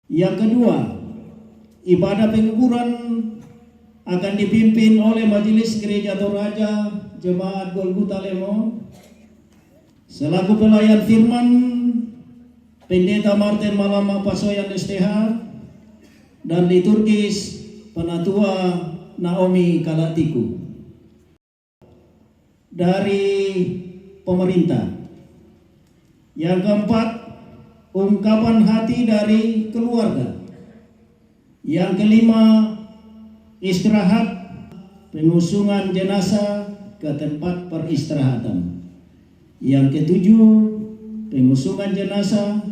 Yang kedua, ibadah penguburan akan dipimpin oleh Majelis Gereja Toraja Jemaat Golgota Lemo selaku pelayan firman Pendeta Martin Malama Pasoyan STH dan liturgis Penatua Naomi Kalatiku. Dari pemerintah. Yang keempat, ungkapan hati dari keluarga. Yang kelima, istirahat pengusungan jenazah ke tempat peristirahatan. Yang ketujuh, pengusungan jenazah,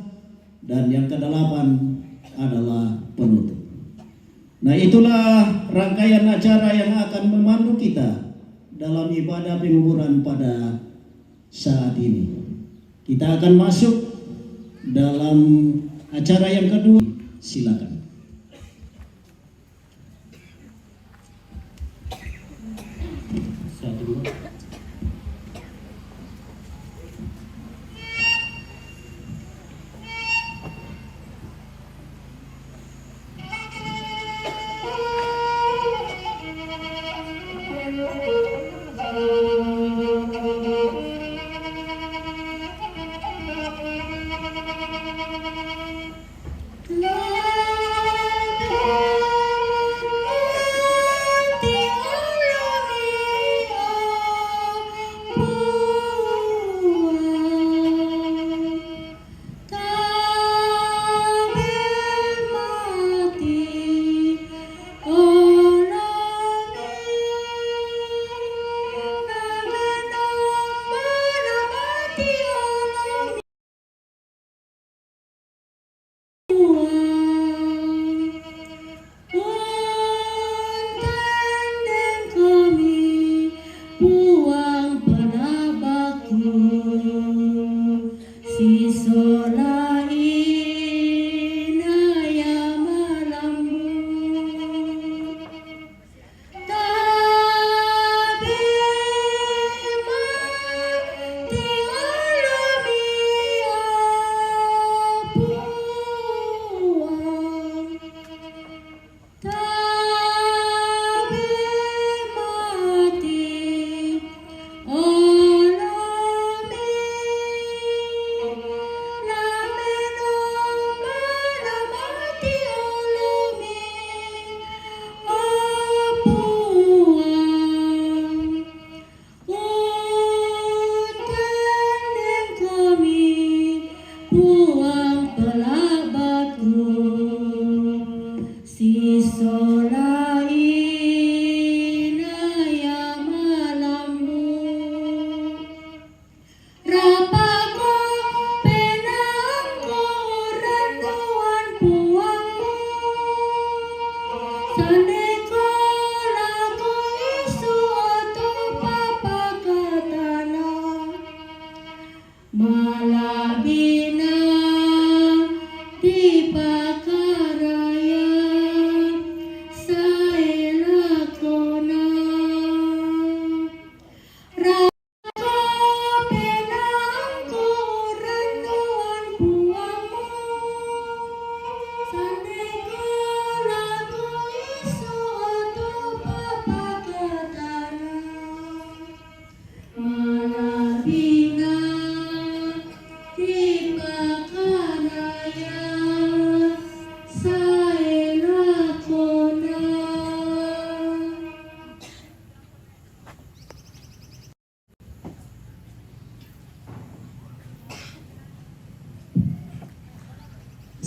dan yang kedelapan adalah penutup. Nah, itulah rangkaian acara yang akan memandu kita dalam ibadah penguburan pada saat ini. Kita akan masuk dalam acara yang kedua. Silakan.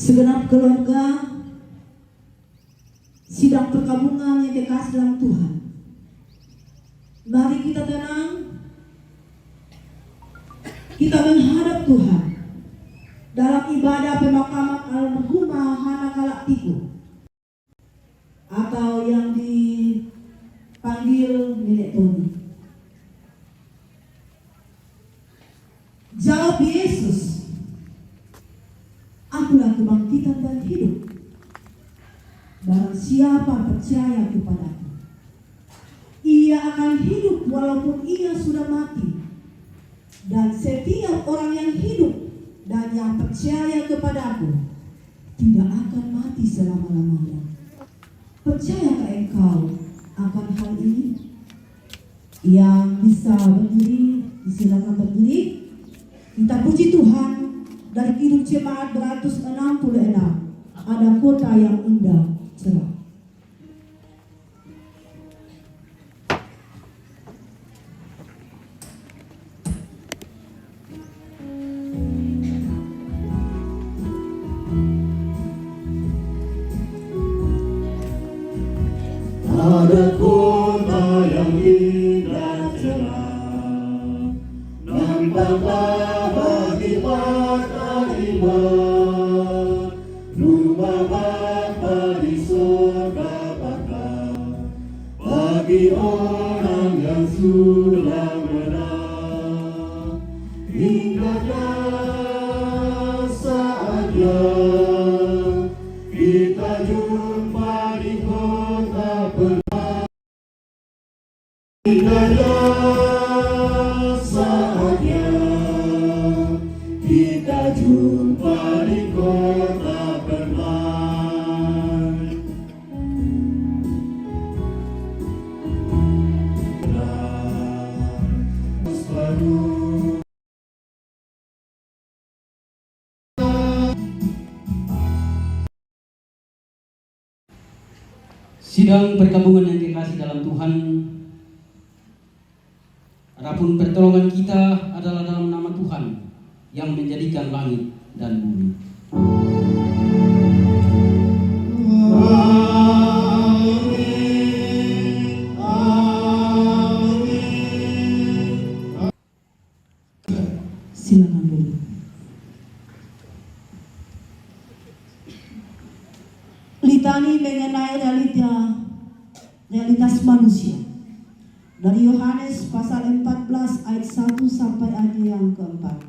Segenap keluarga sidang perkabungan yang dikasih dalam Tuhan, mari kita tenang, kita menghadap Tuhan dalam ibadah pemakaman almarhumah Hana Kalatiku atau yang dipanggil Nenek Tony. Jawab Yesus, akulah kebangkitan dan hidup. Barang siapa percaya kepadaku, ia akan hidup walaupun ia sudah mati. Dan setiap orang yang hidup dan yang percaya kepadaku tidak akan mati hati selama-lamanya. Percayakah engkau akan hal ini? Yang bisa berdiri, disilakan berdiri. Kita puji Tuhan. Dari Kidung Jemaat 166, ada kota yang indah cerah. Ada kota yang indah cerah, nampaklah bagi mata iman, rumah Bapa di surga bakal bagi orang yang sudah menang. Indahnya saatnya kita jumpa di kota permai. Indahnya saatnya kita jumpa di kota permai. Baru Sidang perkabungan yang dikasih dalam Tuhan, adapun pertolongan kita adalah dalam nama Tuhan yang menjadikan langit dan bumi. Amin, amin. Silakan dulu. Litani mengenai realitas manusia. Dari Yohanes pasal 14 ayat 1 sampai ayat yang keempat.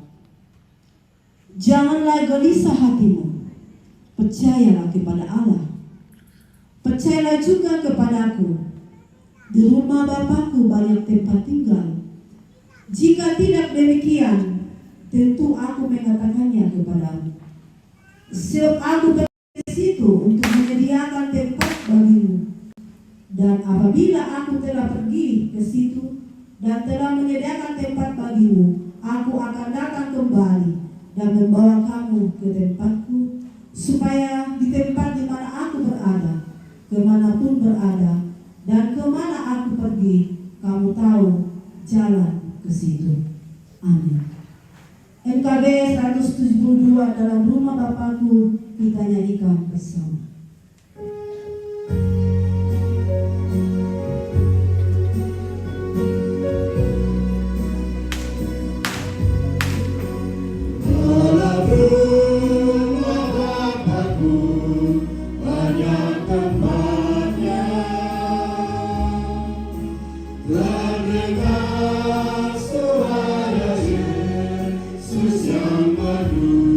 Janganlah gelisah hatimu, percayalah kepada Allah, percayalah juga kepadaku. Di rumah Bapakku banyak tempat tinggal. Jika tidak demikian, tentu aku mengatakannya kepadamu. Sebab aku pergi ke situ untuk menyediakan tempat bagimu. Dan apabila aku telah pergi ke situ dan telah menyediakan tempat bagimu, aku akan datang kembali dan membawa kamu ke tempatku, supaya di tempat di mana aku berada, kemanapun berada, dan kemana aku pergi, kamu tahu jalan ke situ. Amin. NKB 172 dalam rumah Bapakku, kita nyanyikan bersama. Dalam rumah Bapakku banyak tempatnya, dan dengar suara Yesus yang merdu.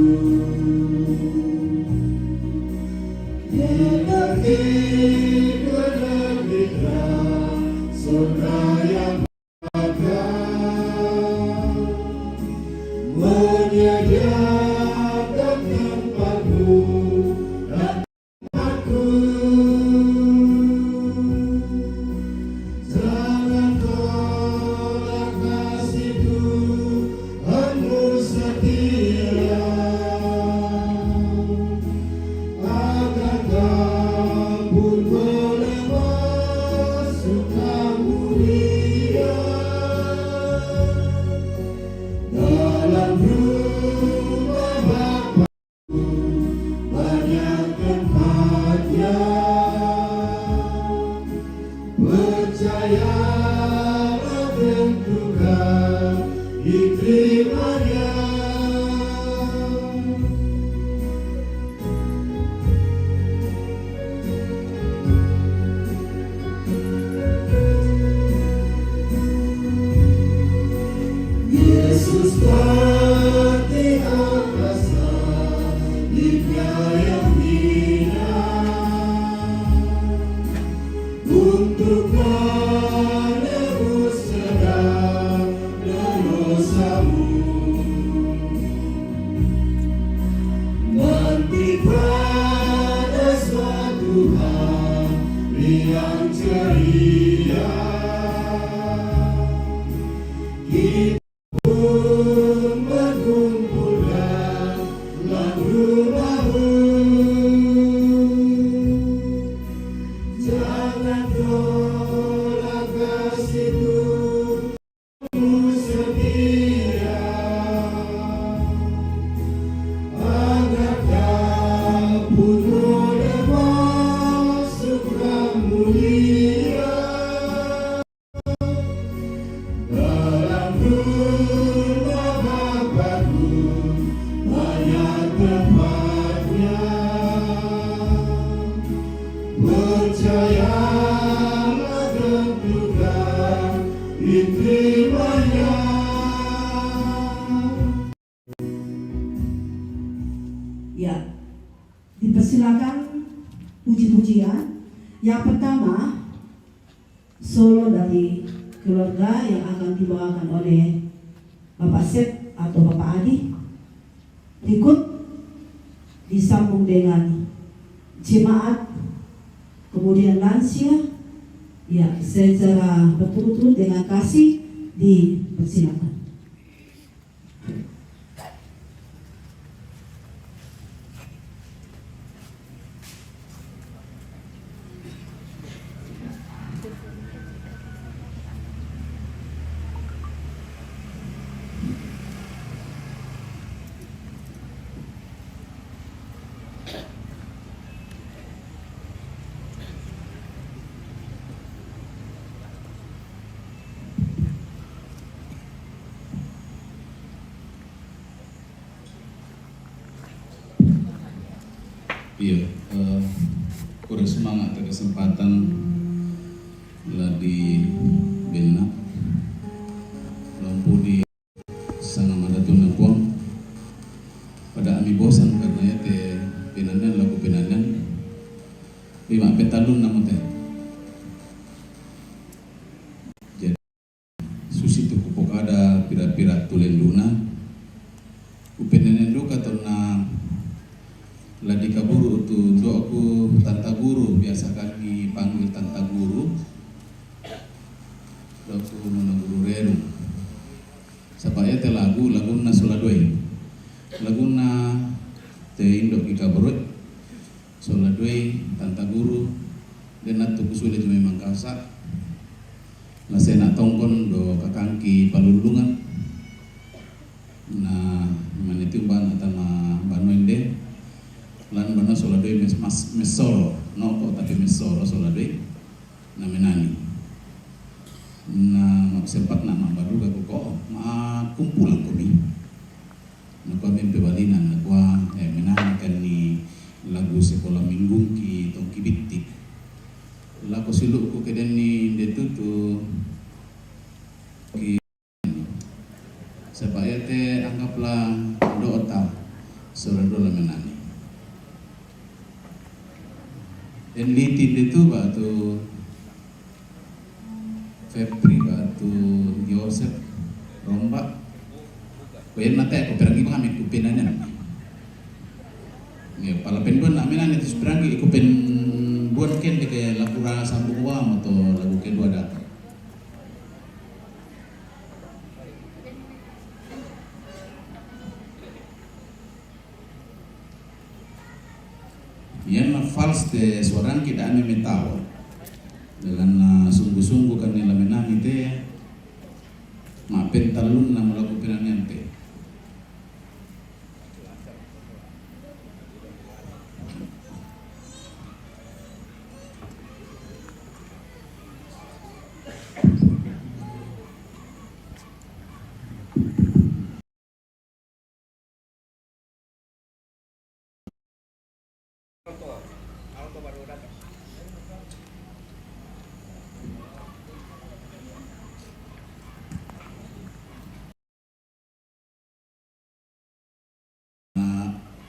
Mengerti negeri terang, surga yang bahagia, menyediakan tempatmu dan tempatku. Jangan tolak kasih Tuhanmu setia, agar kamu boleh masuk mulia. Dalam rumah Bapakku banyak tempatnya, percayalah tentukan diterimanya. Yesus pati angkasa, hidupnya yang indah, untuk menebus segala dosamu. Nanti pada ceria, kita pun berkumpul dalam rumahmu. Jangan tolak kasih-Mu setia, agar dapurmu masuk mulia. Dalam rumah Bapa-Ku banyak tempatnya. Percayalah dan juga diterimanya. Ya, dipersilakan puji-pujian. Yang pertama, solo dari keluarga yang akan dibawakan oleh Bapak Sep atau Bapak Adi. Berikut disambung dengan jemaat, kemudian lansia. Ya, secara berturut-turut dengan kasih dipersilakan. Iya, kurang semangat ke kesempatan lah di benak lampu di sana madatun puang pada ami bosan karena ya te penanan lagu penanan lima petalun namun teh jadi susi tu kupok ada pira-pira tulenduna upenanan do katona ladi kaburu tu do aku tanta guru biasa kami panggil tanta guru do aku nona guru reru sapaya te laguna soladoi laguna te indo ki kaburu soladoi tanta guru dan atu kusulit memang kasa lasena tongkon do kakangki palulungan na manitiumban atama banoende lan bana soladoi mesoro no kok tapi mesoro soladoi na menani na sempat nama baru ga kok ma kumpul kami na kami pebalinan na kwa menani kan ni lagu sekolah minggu ki tongki bitik lagu siluk ko keden ni detu tu ki supaya te anggaplah do otak sorado la menani dan litin itu batu Febri batu Yosef Rombak koyen mate ko pergi kami kupenanan ya pala penduan aminan itu pergi kupen buat ken de kaya lapura sambung wa atau lagu kedua datang yan fals de suaran kita ame metao dengan sungguh-sungguh kan nila menani te ma pentalun na melakukan nanti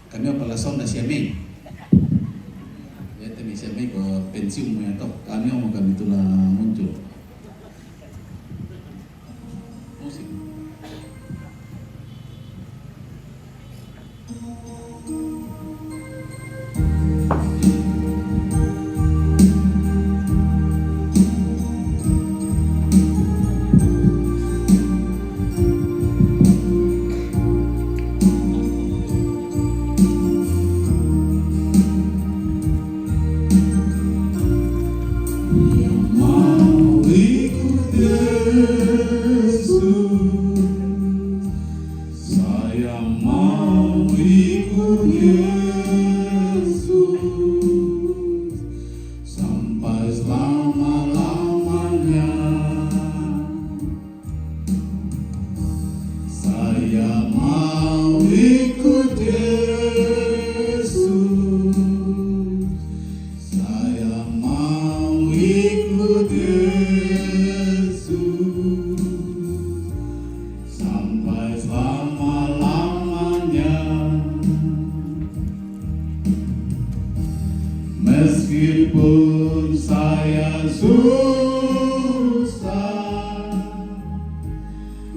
kami palason na siamay ya tadi siamay ko pensiun mo yato kami mau kami itulah muncul musik Meskipun saya susah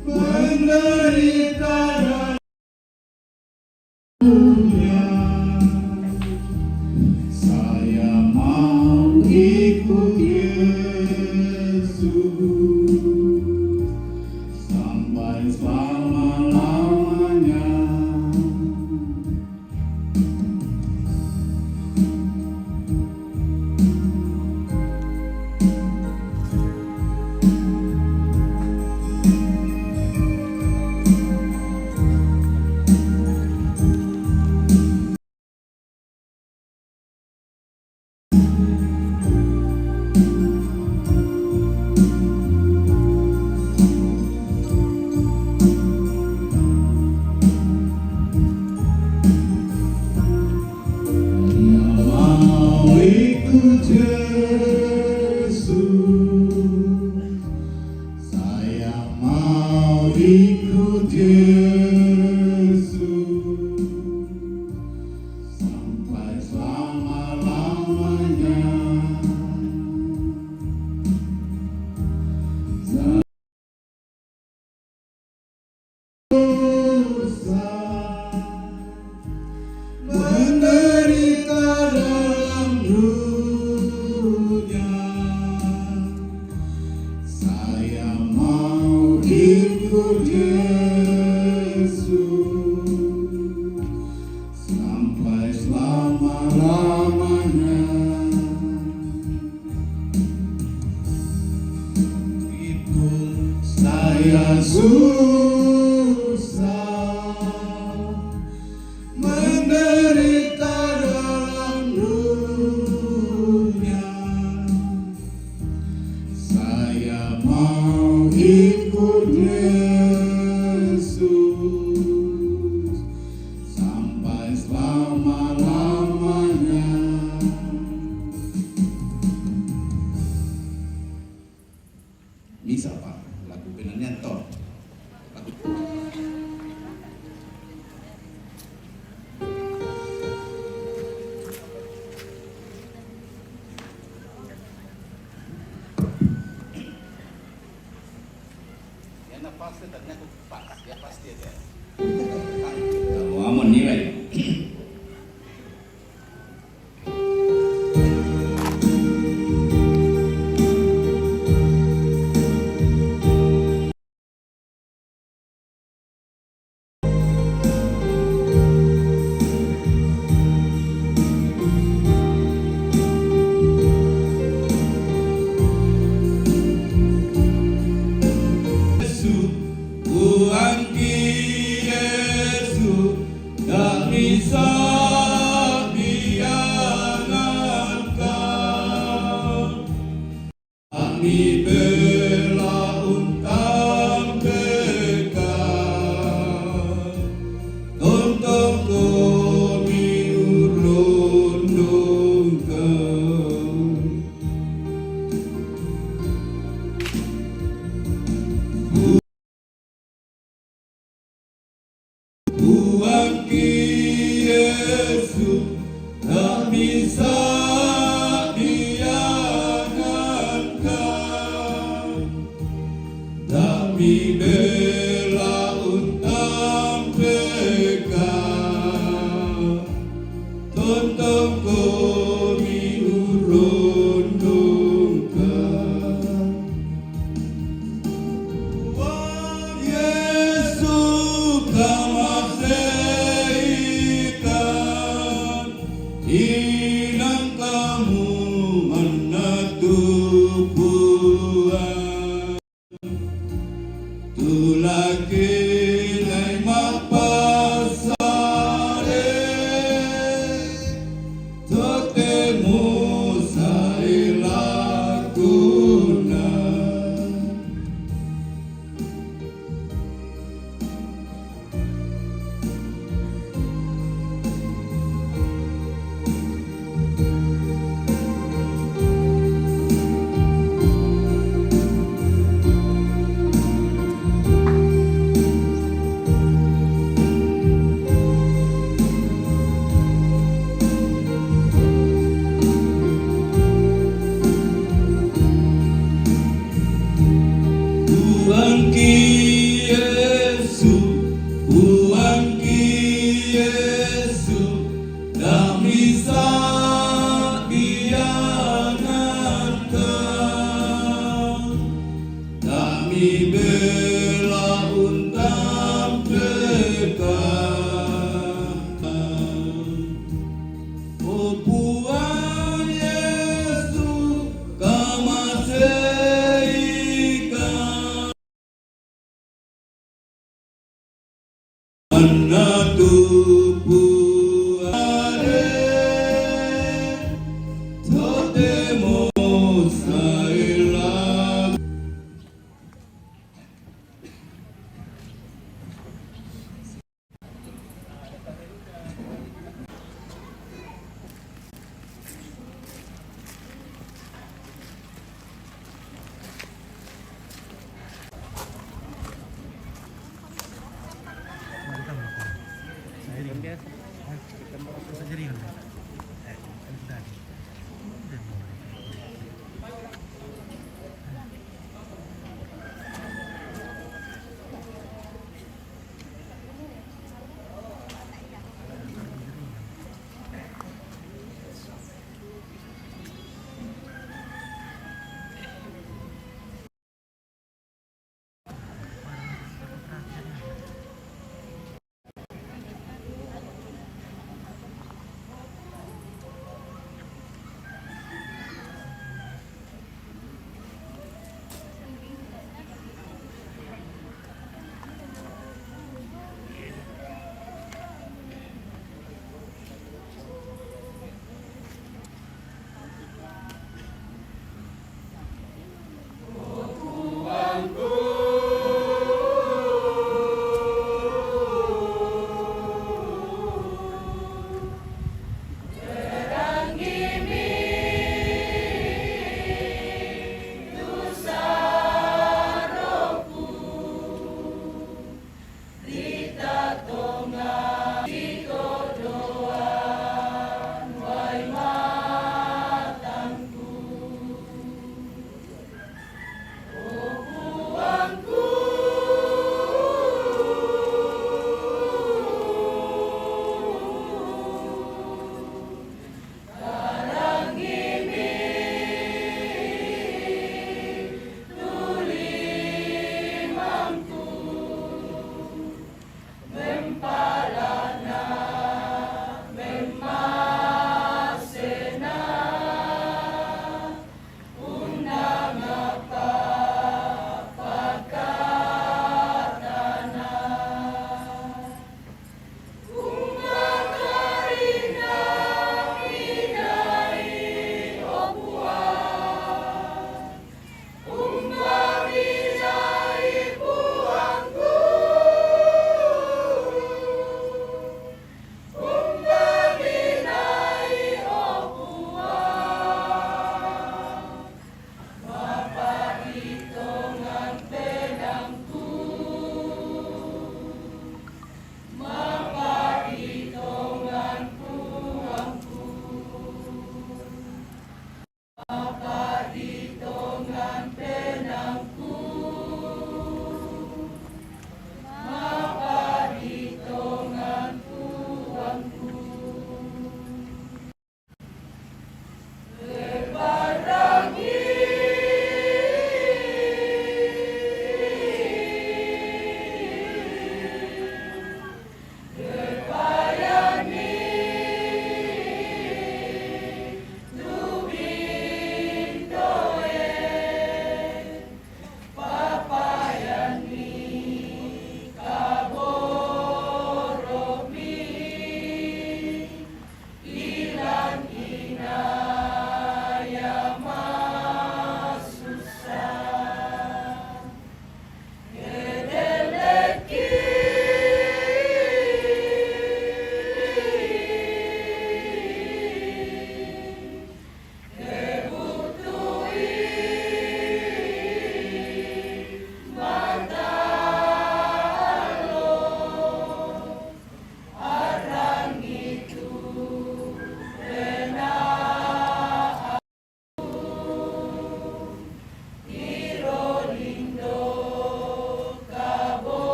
menderita dan dunia, saya mau ikut Yesus sampai selama-lamanya. Mau ikut Yesus, saya mau ikut Yesus sampai selama-lamanya. Menderita dalam dunia, saya mau ikut Yesus sampai selama-lamanya. Meskipun saya susah menderita dalam dunia, saya mau ikut Yesus sampai selama-lamanya. Bisa Pak, lagu penannya toh. Kamu aman nilai. Yesus, Tuhan Yesus, tak bisa diangankan. Kami bela untang dekat, untuk kami urundungkan. Tuhan Yesus, tak bisa diangankan. Temos Sailah.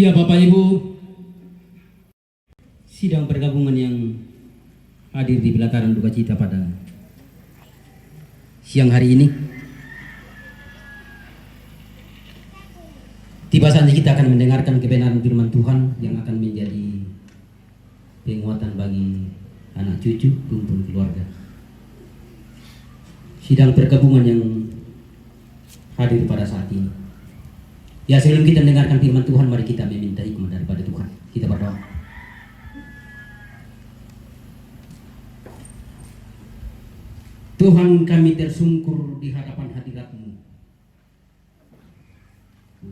Iya Bapak Ibu, sidang pergabungan yang hadir di pelataran duka cita pada siang hari ini, tiba saatnya kita akan mendengarkan kebenaran firman Tuhan yang akan menjadi penguatan bagi anak cucu rumpun keluarga. Sidang pergabungan yang hadir pada saat ini. Ya, sebelum kita mendengarkan firman Tuhan, mari kita meminta hikmat daripada Tuhan. Kita berdoa. Tuhan, kami tersungkur di hadapan hadirat-Mu,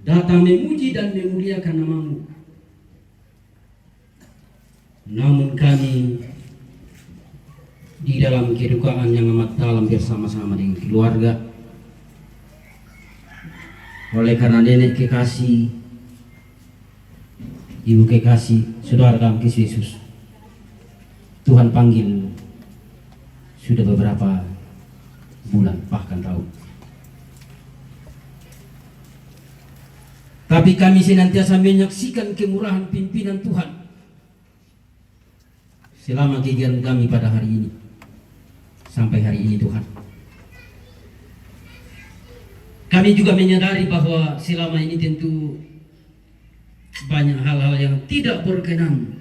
datang memuji dan memuliakan nama-Mu. Namun kami di dalam kedukaan yang amat dalam bersama-sama dengan keluarga, oleh karena nenek kekasih, ibu kekasih, saudara dalam Kristus Yesus, Tuhan panggil sudah beberapa bulan bahkan tahun. Tapi kami senantiasa menyaksikan kemurahan pimpinan Tuhan selama kegiatan kami pada hari ini sampai hari ini Tuhan. Kami juga menyadari bahwa selama ini tentu banyak hal-hal yang tidak berkenan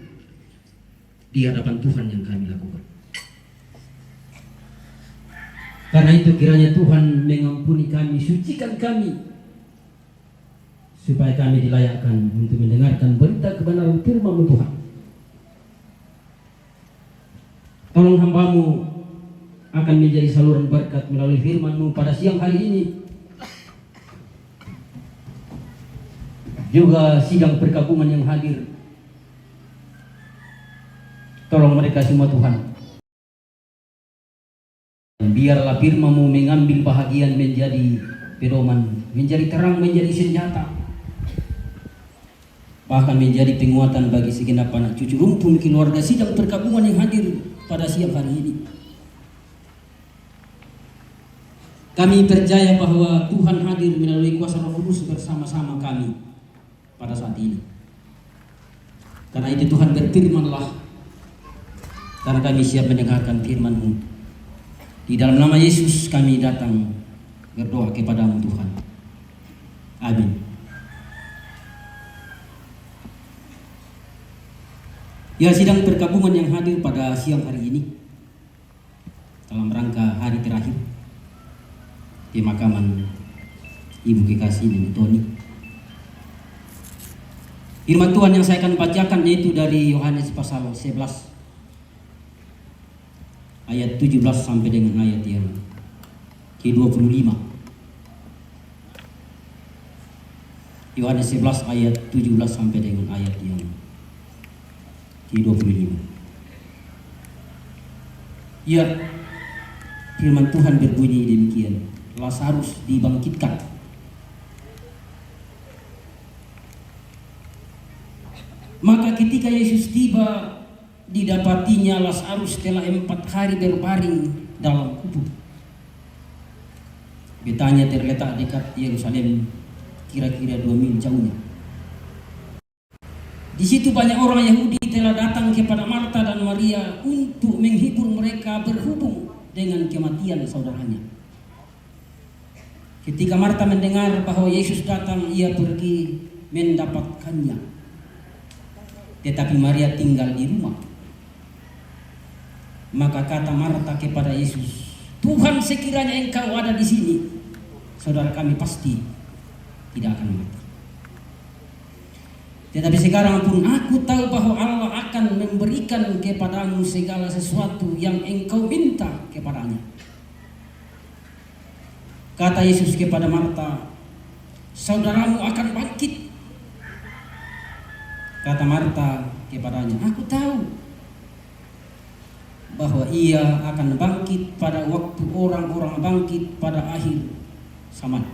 di hadapan Tuhan yang kami lakukan. Karena itu kiranya Tuhan mengampuni kami, sucikan kami, supaya kami dilayakkan untuk mendengarkan berita kebenaran firman Tuhan. Tolong hamba-Mu akan menjadi saluran berkat melalui firman-Mu pada siang hari ini. Juga sidang pergabungan yang hadir, tolong mereka semua Tuhan. Biarlah firman-Mu mengambil bahagian menjadi pedoman, menjadi terang, menjadi senjata, bahkan menjadi penguatan bagi segenap anak cucu rumpun keluarga sidang pergabungan yang hadir pada siang hari ini. Kami percaya bahwa Tuhan hadir melalui kuasa Roh Kudus bersama-sama kami pada saat ini. Karena itu Tuhan berfirman-Lah, karena kami siap mendengarkan firman-Mu. Di dalam nama Yesus kami datang berdoa kepada-Mu Tuhan. Amin. Ya, sidang pergabungan yang hadir pada siang hari ini dalam rangka hari terakhir pemakaman Ibu Kekasih Nenek Tony. Firman Tuhan yang saya akan bacakan yaitu dari Yohanes pasal 11 ayat 17 sampai dengan ayat yang ke-25. Yohanes 11 ayat 17 sampai dengan ayat yang ke-25. Ya, firman Tuhan berbunyi demikian. Lazarus dibangkitkan. Maka ketika Yesus tiba, didapatinya Lazarus telah 4 hari berbaring dalam kubur. Betania terletak dekat Yerusalem, kira-kira 2 mil jauhnya. Di situ banyak orang Yahudi telah datang kepada Marta dan Maria untuk menghibur mereka berhubung dengan kematian saudaranya. Ketika Marta mendengar bahwa Yesus datang, ia pergi mendapatkannya. Tetapi Maria tinggal di rumah. Maka kata Marta kepada Yesus, "Tuhan, sekiranya Engkau ada di sini, saudara kami pasti tidak akan mati. Tetapi sekarang pun aku tahu bahwa Allah akan memberikan kepadamu segala sesuatu yang engkau minta kepadanya." Kata Yesus kepada Marta, "Saudaramu akan bangkit." Kata Marta kepadanya, "Aku tahu bahwa ia akan bangkit pada waktu orang-orang bangkit pada akhir zaman."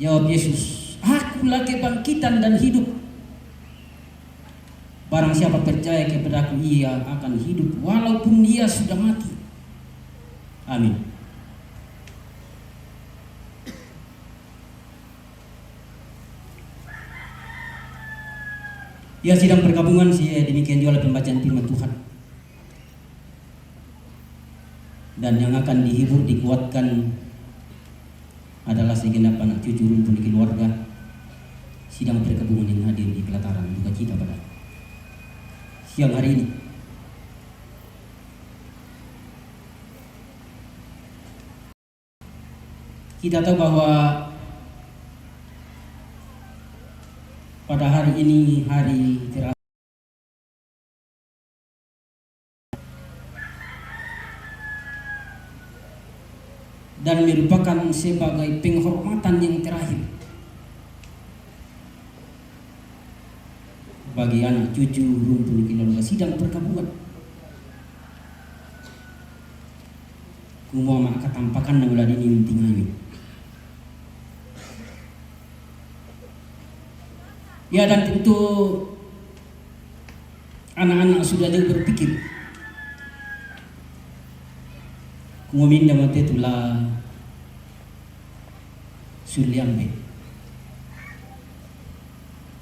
Jawab Yesus, "Akulah kebangkitan dan hidup. Barang siapa percaya kepadaku, ia akan hidup walaupun ia sudah mati." Amin. Ya sidang pergabungan demikian juga pembacaan firman Tuhan. Dan yang akan dihibur dikuatkan adalah segenap anak cucu rumpun keluarga sidang pergabungan yang hadir di pelataran duka cita pada siang hari ini. Kita tahu bahwa pada hari ini hari terakhir dan merupakan sebagai penghormatan yang terakhir bagi anak cucu rumpun keluarga sidang pergabungan. Kumua maka tampakan na wala din yung tingayo. Ya, dan tentu anak-anak sudah jauh berpikir kung uminda mati tula sulyambe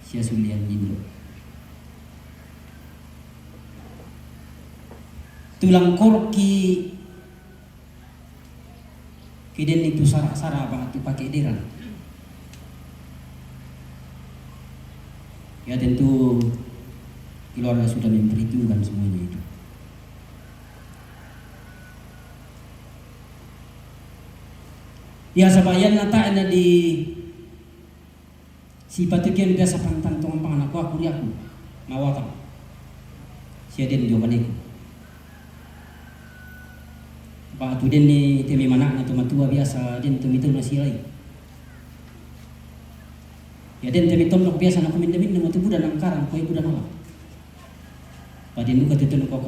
siya sulyam nindo tulang korki kiden itu sara-sara ba tu pakai deran. Ya tentu keluarga sudah memperhitungkan semuanya itu. Ya sabayan nata na di si patukian biasa pantang tong panganak ko aku mawatang. Siya din jokan ko. Ba tu din ni temi manak na tumatua biasa din tumitul na silay. Ya den temi tom nok biasa na kumindamin na matubudan ang karang ko ibudan ala. Padin ko tutun ko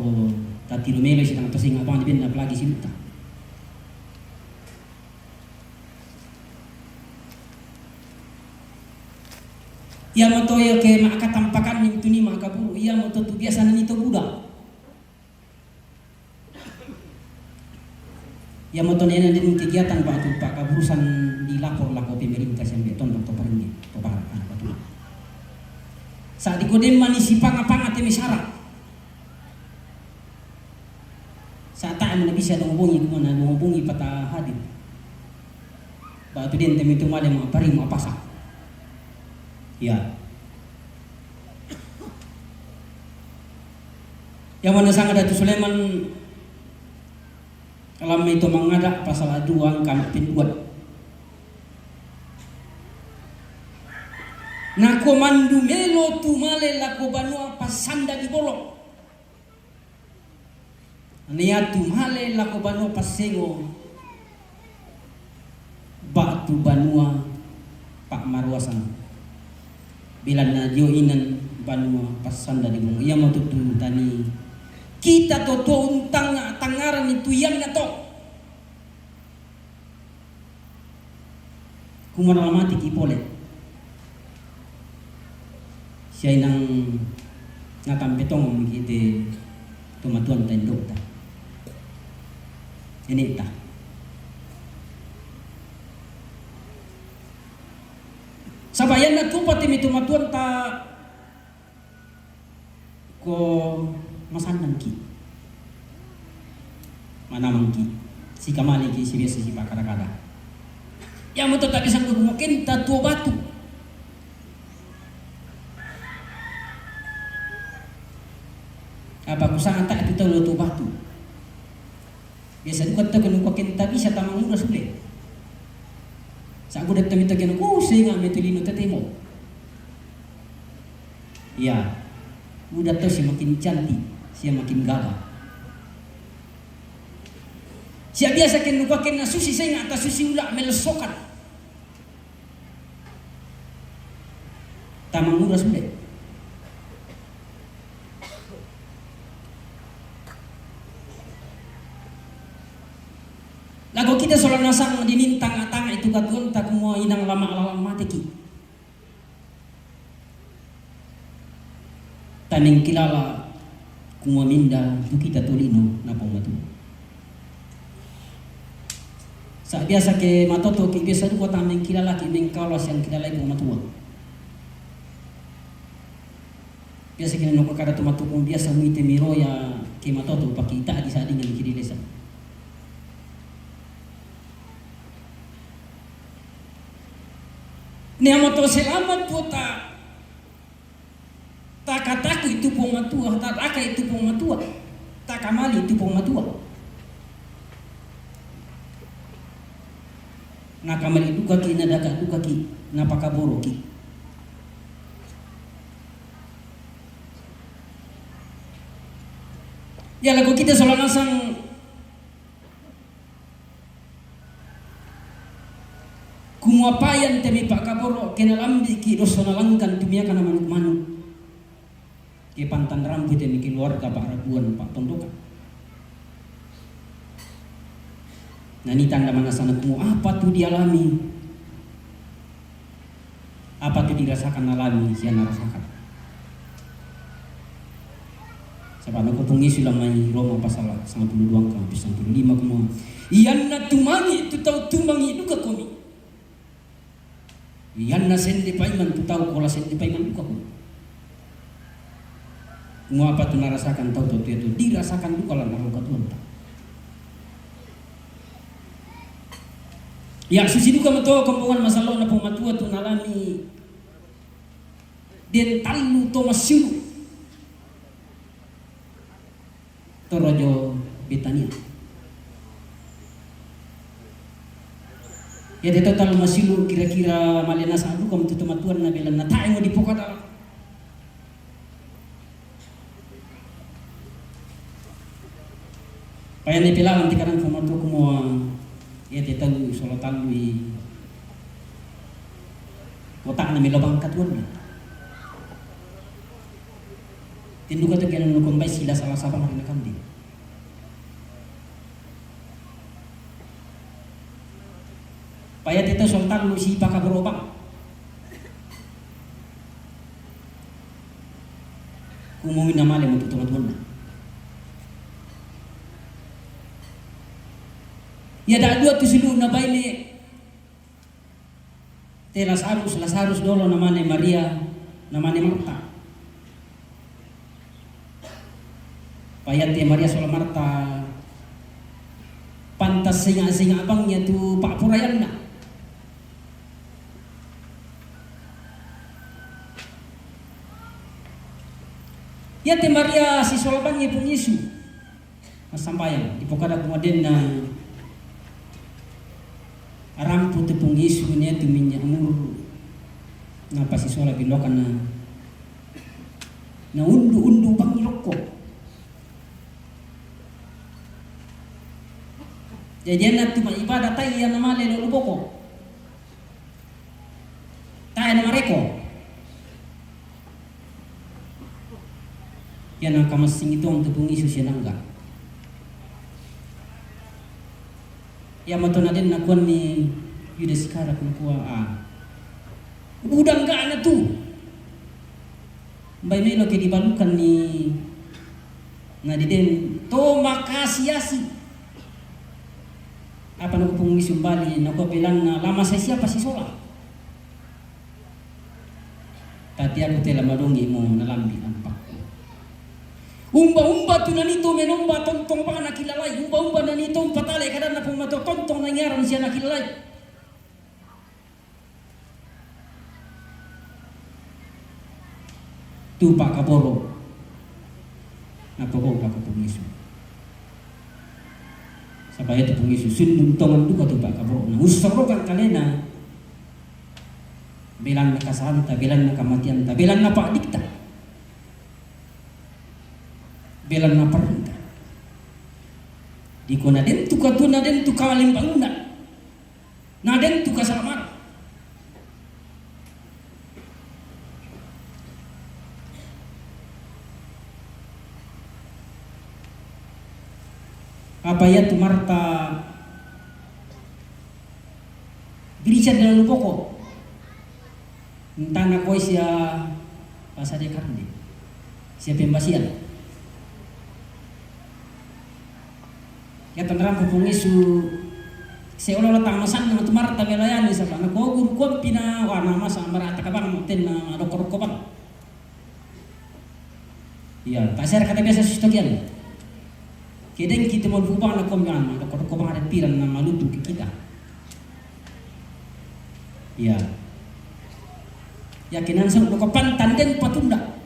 tati lumelo sidang tosing abang dibin na plagi sinuta. Ia moto ya ke makatampakan ning tuni makaburu ia moto tu biasa na nito budak. Ya moto nena din kegiatan pak kaburusan dilapor lako pemerintah yang beton atau perni tobar apa tu. Saat dikodem manisi panga-panga temi syarat. Saat tak mana bisa menghubungi mana menghubungi pata hadir. Batu din temi tu male ma pari ma pasak. Ya. Yang mana sangat Datu Sulaiman kalau itu mengadak pasal aduan kampin buat. Nako mandu melo tu male lako banua pasanda di bolok. Niat tu male lako banua pasengo. Batu banua Pak Marwasan. Bila na joinan banua pasanda di bolok. Ia mau tutu tani. Kita to untang tangaran itu yang na to. Kumaramati kipole. Siya nang natampetong mikite tumatuan tendok ta. Ini ta. Sabayan na tupat imi tumatuan ta ko masanan ki manamang ki si kamali ki si biasa si pakara-kara yang moto tak bisa gumakin tatu batu apa kusangan tak itu tahu tu batu biasa tu kata gumakin tak bisa tamang mura sulit sa aku datang minta kena ko saya ngam metulino tatemo ya udah tahu si makin cantik siya makin gagah. Siya biasa kinupakin na susi sa nga atas susi ula melesokan. Tamang mura sulit. Lago kita soal nasang dinintang atang itu katuan tak mo inang lama-lama matiki. Taning kilala kung maminda tu kita tulino na pamatu. Sa biasa ke matoto ke biasa ko taming kilala ki ming kawas yang kilala ko matua. biasa kini noko kada tu matukung biasa muite miro ya kematoto pakita di sading yang kiri desa. Ni amato selamat puta takataku itu pong matua, tak itu pong matua, takamali itu pong matua. Nakamali itu kaki nadaka itu kaki napakaboro ki. Ya lagu kita solanasang kumuapayan temi pak kaboro kenalambi ki dosonalangkan tumiakan manuk-manuk ke pantan rambut temi keluarga pak raguan pak tondokan. Nah ini tanda mana sana kumu apa tuh dialami, apa tuh dirasakan alami siapa rasakan. Sebab aku tunggu sulamai Roma pasal 92 ke 95 kemu. Iyanna tumangi tu tahu tumangi duka komi. Iyanna sendi paiman tu tahu kola sendi paiman duka komi. Mu apa tu narasakan tahu tu itu dirasakan duka lah malu katuan. Ya susi duka mato kampungan masalah na pematua tu nalami den talu to masyu Torojo Betania. Ya dia total masilu kira-kira malena sadu kamu tu tematuan na bilang na tayo mo di pokada. Paya ni pila nanti karang pematu kumua ya dia tahu solat talui otak na milabang katuan. Tindu kata kena nukung bayi sila salah sabang hari nakam di. Payat itu sultan lu si paka berobang. Kumumin nama le untuk teman-teman. Ya dah dua tu silu na bayi ni. Te Lazarus dolo namanya Maria, namanya Marta. Payat Maria soal Marta pantas singa-singa abangnya tu Pak Purayanna. Ya Maria si soal abangnya pun Yesu sampaian di pokada kemudian na arampu tepung Yesu nya tu minyak mur ngapa si soal bilokan na undu bang rokok. Jadi anak tu ibadah tay yang nama lelo luboko, tay nama reko, yang nak kamasing itu ang tepung Yesus yang angga. Yang maton naden nakuan ni Yudas Iskara kumkuwa udang ka na tu, mbay melo kaya dibalukan ni nadiden to makasiyasi. Apa nak pengisi bali nak bilang na lama saya siapa si sola tadi aku telah madongi mo nalambi nampak umba tu nanito menomba tontong pa nakilalay umba nanito patale kada na pumato tontong nangyarang siya nakilalay tu pak kaboro napogo pa pengisi sabaya tu pengisi sundung tongan duka tu pak kaboro na usorokan kalena bilang na kasanta bilang na kamatian ta bilang na paadikta bilang na parenta di ko na den tu katuna den tu kalimbangunan na den tu kasalamat apa ya tu Marta gereja dalam pokok entah nak koi sia pasal dia karne sia pembasian ya tanram pupung Yesu seolah-olah tamasan na tu Marta melayani sa na ko guru ko pina wana masa marata ka bang ten na dokor ko bang Iya, tak saya kata biasa sistokian. Kedeng kita mau berubah na komyan, na kota kobang ada piran na malutu ke kita. Iya. Yakinan sang ko pantan den patunda.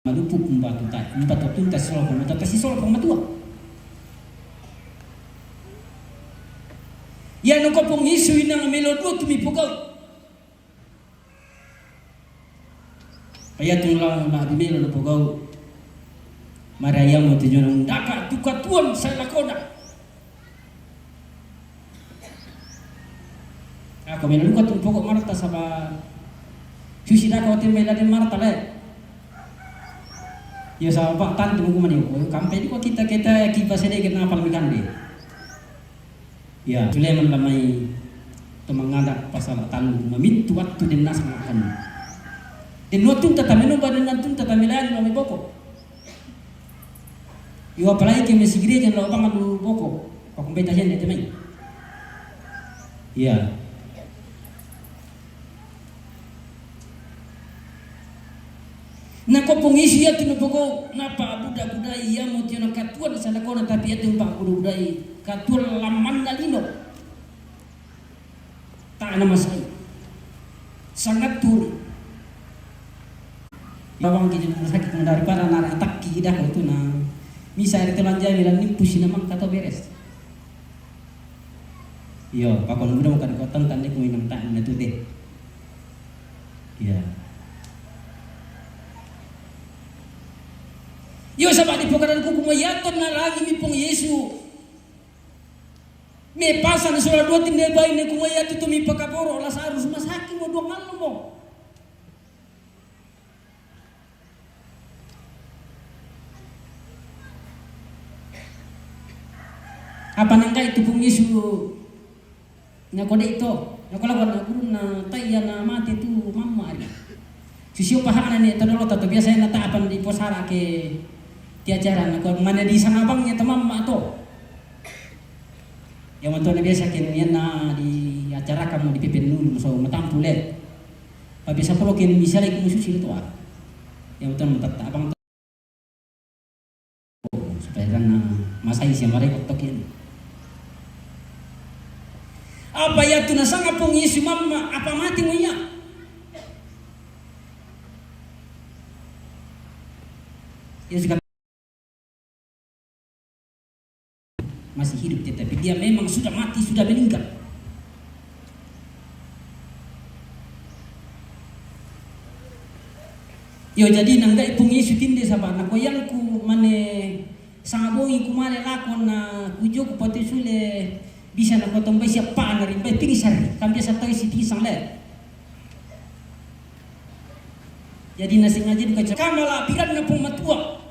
Malupu kumbatu ta, kumbatu tuntas solo ko, tapi si solo ko matua. Ya no ko pong isu inang melodo tumi pugau. Kaya tunglang na bimelo na pugau. Maraya mo tinyo ng daka tukatuan sa lakona. Ako may nalukot ng pugau marta sa ba susida ko tin may ladin marta le. Yo sa ba tan mo kumani ko kampay di ko kita kipa sede na palmikan di. Ya, Sulaiman lamay tumangadak pasal talu mamintu waktu din nas makan. Din notun tatameno badan nantun tatamilan lo boko. Yo apalagi ke mesigreja lo bang adu boko. Kok beta hen de temai. Ya. Na ko pungisi ya tinu boko napa buda-buda iya mo tino katuan sana kona tapi ya tumpa buda katuan laman dalino. Tak nama saya. Sangat turi. Bawang kita sakit daripada nara atak kita itu na misa itu lanja bilang ni pusi namang kata beres. Yo, pakon muda makan kotan tanda ku minang tak na tu deh. Ya. Yo sabat di pokaran ku kumayaton na lagi mi pong Yesu. Me pasan sola dua tim de bayi ne kumayat tu mi pakaporo Lazarus masaki mo dua malam mo. Apa nangka itu pung Yesu nakode itu nakola wana guru na taya na mati tu mamma ari sisio pahana ni tadolo tato biasa na taapan di posara ke ti acara na ko mana di sanabang nya mamma to yang manto na biasa ken yan na di acara kamu di pipen nulu so matampule pa bisa polo ken misale ku susi itu yang manto matat abang supaya na masai siya mare ko tokin. Apa ya tu nasanga pong Yesu mama apa mati mo niya? Yesus masih hidup tetapi dia memang sudah mati, sudah meninggal. Yo jadi nangga pong Yesu tinde sabar na koyang ku mane sangabongi ku mane lakon na kujo ku pati sule bisa nak potong bayi siapa nari bayi pingisar kan biasa tahu si pisang le. Jadi nasi ngaji bukan kamala piran na pong matua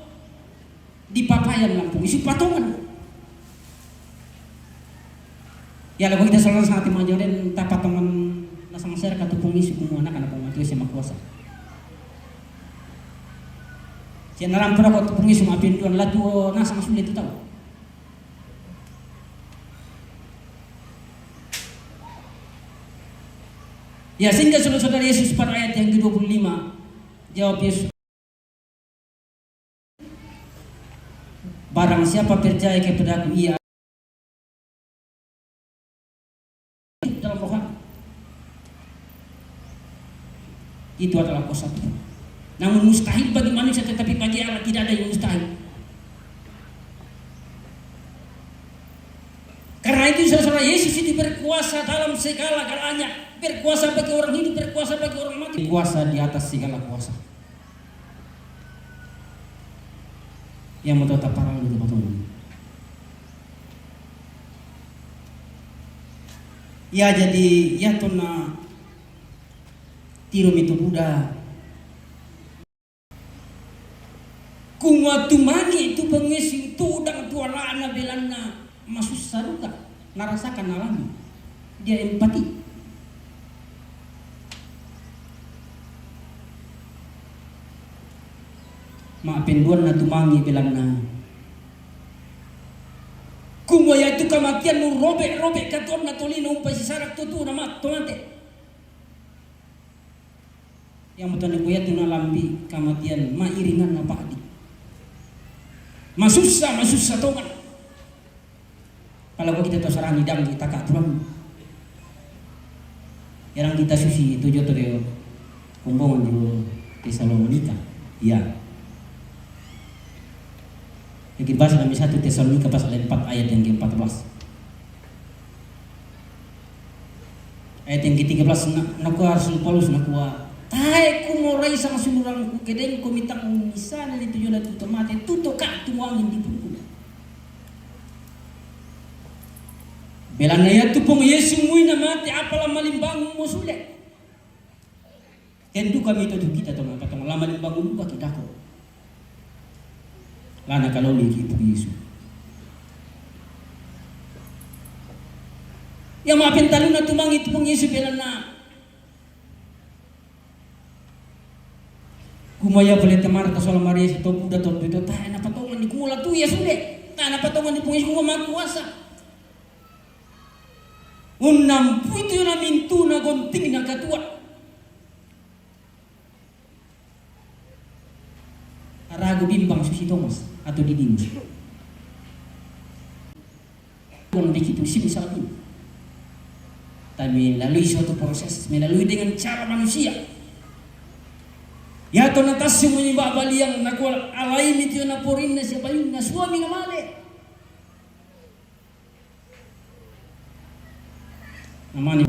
di papayan lampung isu patungan. Ya lagu kita selalu sangat majoren tak patungan nasa masyarakat tu pong isu kumu anak pong matua siya makuasa. Siya narampura ko tu pong isu mapin tuan latu nasa masulit itu tahu. Ya sehingga saudara-saudara Yesus pada ayat yang ke-25 jawab Yesus, barang siapa percaya kepada Aku ia dalam roh itu adalah kuasa Tuhan. Namun mustahil bagi manusia tetapi bagi Allah tidak ada yang mustahil. Karena itu saudara Yesus itu berkuasa dalam segala galanya. Berkuasa bagi orang hidup, berkuasa bagi orang mati. Kuasa di atas segala kuasa. Yang mau tetap parang itu betul. Ya jadi ya tuna tirum itu Buddha. Kumatumangi itu pengisi itu udang tuarana belana masuk saruka narasakan alami. Dia empati. Maafin duan na tumangi bilang na kumaya itu kematian nu robek katon na tolino umpai si sarak tutu na mat tomate yang betul kuya tuna lambi kamatian mairingan apa di masusah tongan kalau kita tahu sarang hidang kita katuan yang kita susi itu jodoh dia kumbongan di Tesalonika ya kita bahas dalam 1 Tesalonika pasal 4 ayat yang ke-14 ayat yang ke-13 nakuha Rasul Paulus nakuha tahe kumoray sa kasulurang ko kedeng kumitang isa na dito yun at utomate tuto ka tuwangin di pun belan na yato pong Yesu muy na mati apala malimbang mo sulit kendo kami ito kita ito mga patong malimbang mo ba kita ko lana kaloli ki po Yesu yang mga pentalon na tumang ito pong Yesu belan na kumaya boleh temar ta soal Maria itu udah tuh itu tahan apa tongan di kumula tuh ya sudah tahan apa tongan di pungis kumama kuasa unam itu na mintu na gonting na katua arago bimbang susi Thomas atau Didimus kon begitu sih misalnya tapi melalui suatu proses melalui dengan cara manusia ya to natas semuanya babali yang nakual alai mityo na porin na siya bayun na suami na mali namani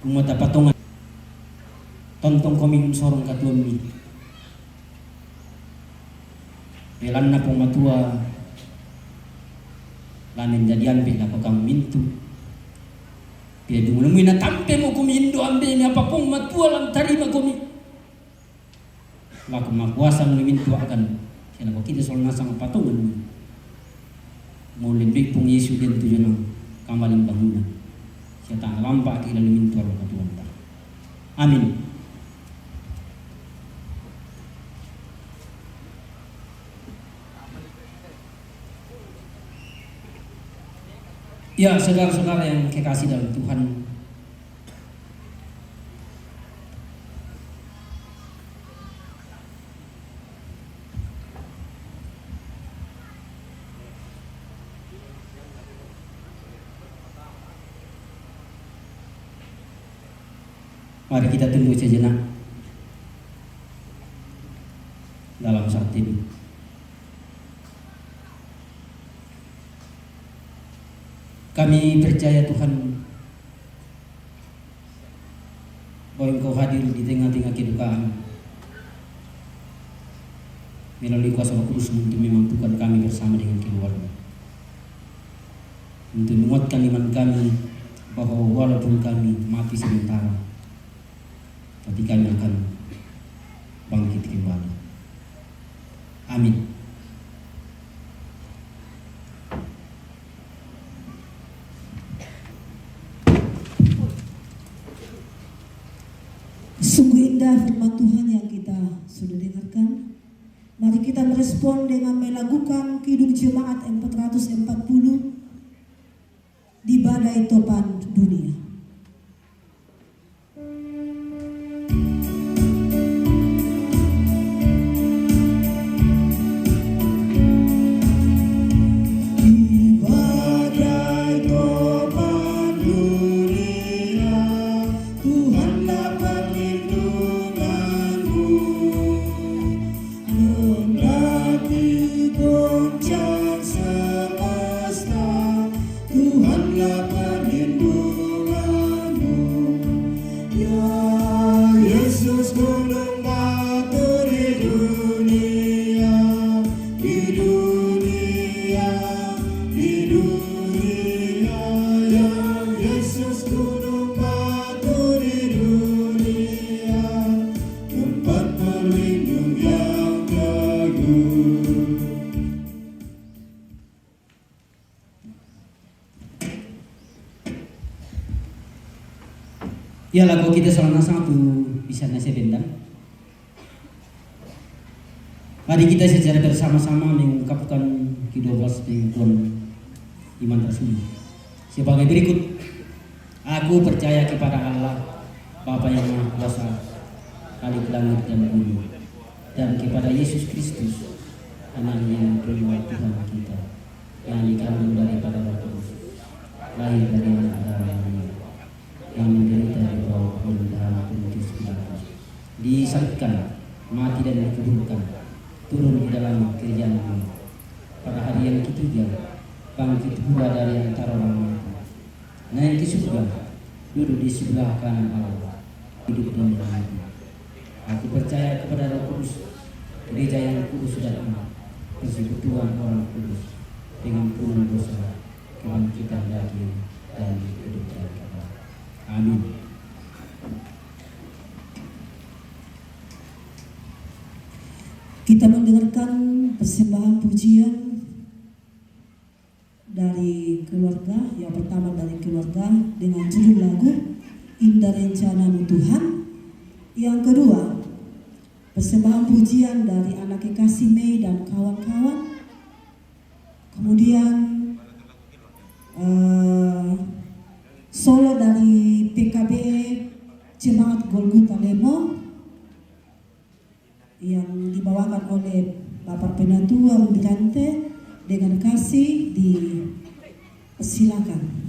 kumata patungan tontong kami sorong katuan ni pelan na pong matua lanin jadian pila ko kang mintu pila dumulungoy na tampe mo kumindo ambe ni apapong matua lang tarima kumi maka makuasa memintu akan siya ko kita soal nasang patungan mo lebih pong Yesu din tujuan ng kamaling bangunan siya ta lampa kila memintu ang katuan ta amin. Ya saudara-saudara yang kekasih dalam Tuhan, mari kita tunggu sejenak dalam saat ini. Kami percaya Tuhan bahwa Engkau hadir di tengah-tengah kedukaan melalui kuasa Roh Kudus untuk memampukan kami bersama dengan keluarga, untuk menguatkan iman kami bahwa walaupun kami mati sementara, tapi kami akan bangkit kembali. Amin. Sungguh indah firman Tuhan yang kita sudah dengarkan. Mari kita merespon dengan melakukan Kidung Jemaat 440 di Badai Topan Dunia. Ya lagu kita selama satu bisa nasi bendang. Mari kita secara bersama-sama mengungkapkan ke-12 pengakuan iman tersebut sebagai berikut. Aku percaya kepada Allah, Bapa yang Maha Kuasa, Khalik langit dan bumi, dan kepada Yesus Kristus, Anaknya yang kedua Tuhan kita, yang dikandung daripada Roh Kudus, lahir dari anak darah Maria, yang menderita di bawah pemerintahan Pontius Pilatus, disalibkan, mati dan dikuburkan, turun di dalam kerajaan Allah. Pada hari yang ketiga, bangkit pula dari antara orang mati, naik ke surga, duduk di sebelah kanan Allah, hidup dan mati. Aku percaya kepada Roh Kudus, gereja yang kudus dan aman, persekutuan orang kudus, dengan pengampunan dosa, kebangkitan daging dan hidup dari kekal. Amin. Kita mendengarkan persembahan pujian dari keluarga. Yang pertama dari keluarga dengan judul lagu Indah Rencana-Mu Tuhan. Yang kedua, persembahan pujian dari anak kekasih Mei dan kawan-kawan. Kemudian solo dari PKB Jemaat Golgota Lemo yang dibawakan oleh Bapak Penatua Rubilante dengan kasih dipersilakan.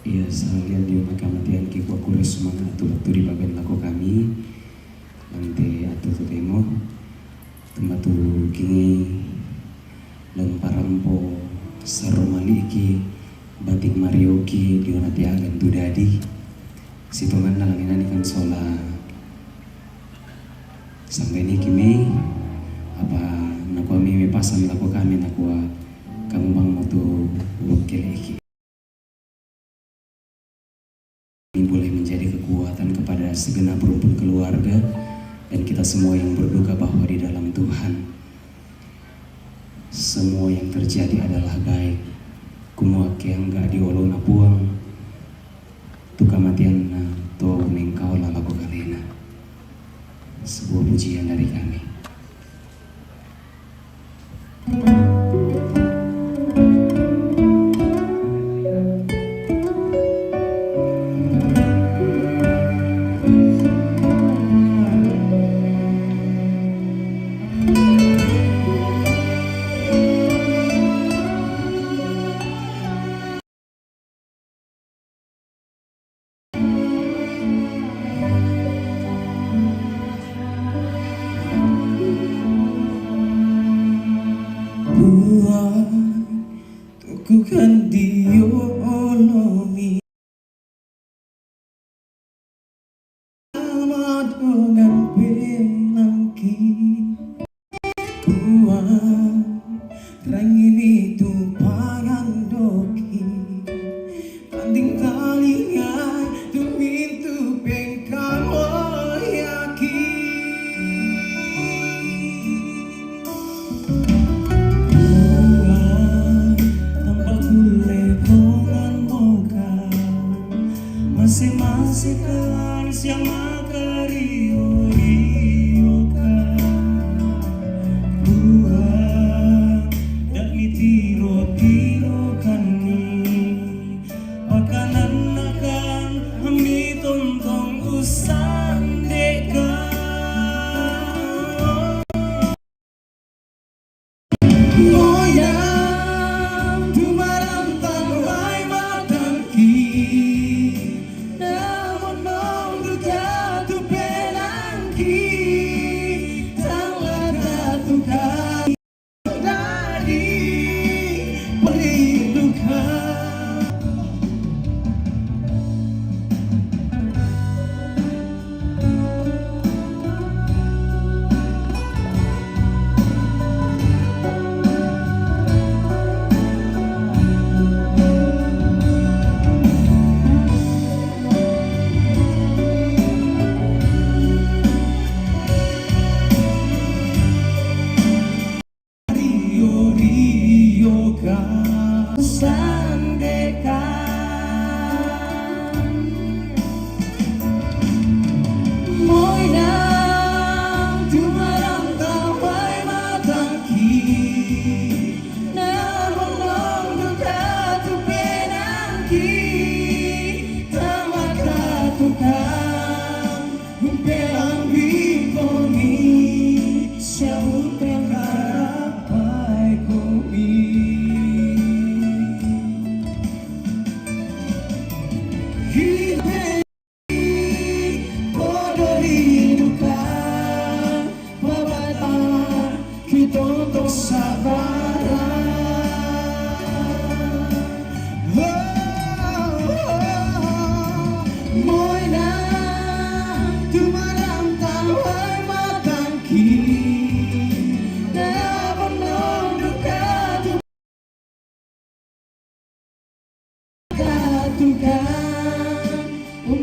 Iya, salian di makamatian ki ku kuris semangat atu di bagian laku kami lante atu tu temo tematu kini lemparampo saromali ki batik Mario ki di onati agan tu dadi sitongan nalanginan ikan sola sampai ni kimi apa naku ami me pasang laku kami naku kamu bang motu wakil iki ini boleh menjadi kekuatan kepada segenap rumpun keluarga dan kita semua yang berduka bahwa di dalam Tuhan semua yang terjadi adalah baik. Kumua yang gak diolona puang tu kamatian na to nengkau lalaku kalena. Sebuah pujian dari kami. Tukukan diolomi sama dengan penangki buang rangini tumpangan doki tanding talingan tumintu pengkang oyaki masih-masih kan siang makarioriokan buah dan mitiro-tirokan ni makanan akan kami tontong usan dekan moyang tumarang tanway matangki Tuhan, un